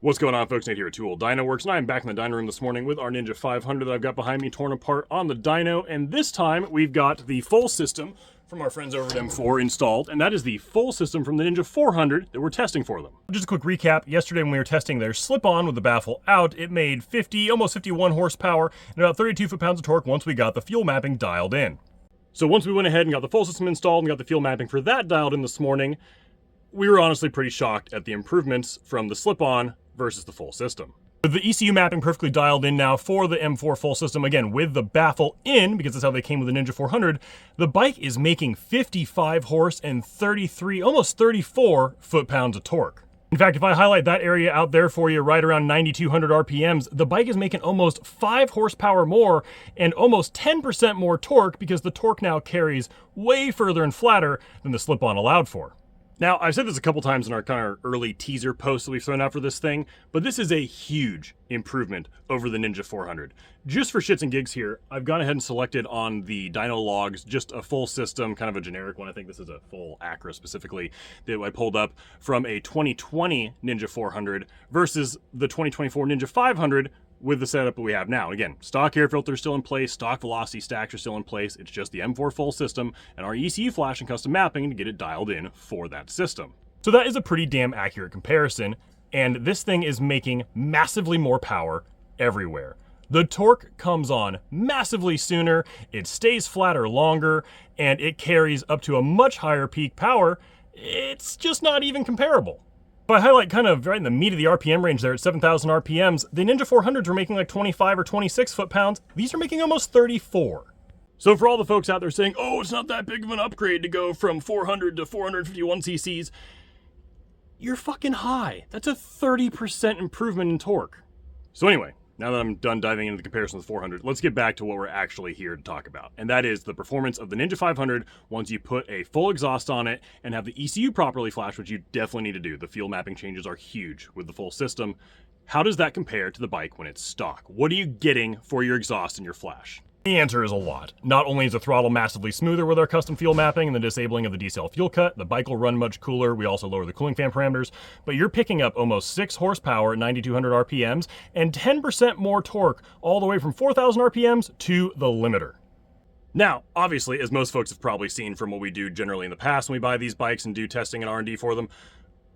What's going on, folks? Nate here at Dyno Works, and I'm back in the Dyno room this morning with our Ninja 500 that I've got behind me torn apart on the dyno, and this time we've got the full system from our friends over at M4 installed, and that is the full system from the Ninja 400 that we're testing for them. Just a quick recap, yesterday when we were testing their slip-on with the baffle out, it made 50, almost 51 horsepower, and about 32 foot-pounds of torque once we got the fuel mapping dialed in. So once we went ahead and got the full system installed and got the fuel mapping for that dialed in this morning, we were honestly pretty shocked at the improvements from the slip-on versus the full system. With the ECU mapping perfectly dialed in now for the M4 full system, again with the baffle in, because that's how they came with the Ninja 400, the bike is making 55 horse and 33, almost 34 foot-pounds of torque. In fact, if I highlight that area out there for you, right around 9,200 RPMs, the bike is making almost 5 horsepower more and almost 10% more torque because the torque now carries way further and flatter than the slip-on allowed for. Now, I've said this a couple times in our kind of early teaser posts that we've thrown out for this thing, but this is a huge improvement over the Ninja 400. Just for shits and gigs here, I've gone ahead and selected on the dyno logs just a full system, kind of a generic one. I think this is a full Acura specifically that I pulled up from a 2020 Ninja 400 versus the 2024 Ninja 500 with the setup that we have now. Again, stock air filter is still in place, stock velocity stacks are still in place, it's just the M4 full system and our ECU flash and custom mapping to get it dialed in for that system. So that is a pretty damn accurate comparison, and this thing is making massively more power everywhere. The torque comes on massively sooner, it stays flatter longer, and it carries up to a much higher peak power. It's just not even comparable. If I highlight kind of right in the meat of the RPM range there at 7,000 RPMs, the Ninja 400s were making like 25 or 26 foot-pounds. These are making almost 34. So for all the folks out there saying, oh, it's not that big of an upgrade to go from 400 to 451 cc's, you're fucking high. That's a 30% improvement in torque. So anyway, now that I'm done diving into the comparison with the 400, let's get back to what we're actually here to talk about. And that is the performance of the Ninja 500 once you put a full exhaust on it and have the ECU properly flashed, which you definitely need to do. The fuel mapping changes are huge with the full system. How does that compare to the bike when it's stock? What are you getting for your exhaust and your flash? The answer is a lot. Not only is the throttle massively smoother with our custom fuel mapping and the disabling of the decel fuel cut, the bike will run much cooler, we also lower the cooling fan parameters, but you're picking up almost 6 horsepower at 9,200 RPMs and 10% more torque all the way from 4,000 RPMs to the limiter. Now, obviously, as most folks have probably seen from what we do generally in the past when we buy these bikes and do testing and R&D for them,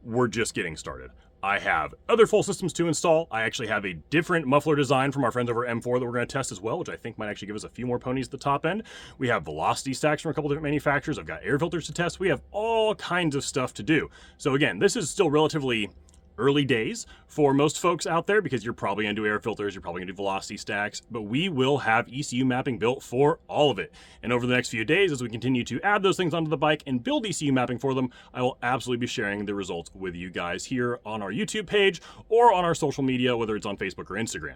we're just getting started. I have other full systems to install. I actually have a different muffler design from our friends over at M4 that we're going to test as well, which I think might actually give us a few more ponies at the top end. We have velocity stacks from a couple different manufacturers. I've got air filters to test. We have all kinds of stuff to do. So again, this is still relatively early days for most folks out there because you're probably going to do air filters, you're probably going to do velocity stacks, but we will have ECU mapping built for all of it. And over the next few days, as we continue to add those things onto the bike and build ECU mapping for them, I will absolutely be sharing the results with you guys here on our YouTube page or on our social media, whether it's on Facebook or Instagram.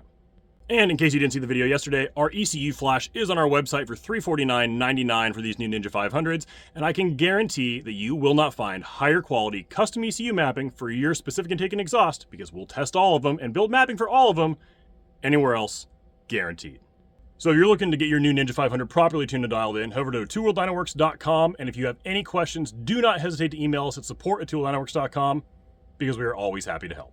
And in case you didn't see the video yesterday, our ECU flash is on our website for $349.99 for these new Ninja 500s, and I can guarantee that you will not find higher quality custom ECU mapping for your specific intake and exhaust, because we'll test all of them and build mapping for all of them anywhere else, guaranteed. So if you're looking to get your new Ninja 500 properly tuned and dialed in, head over to twoworlddynoworks.com, and if you have any questions, do not hesitate to email us at support@twoworlddynoworks.com, because we are always happy to help.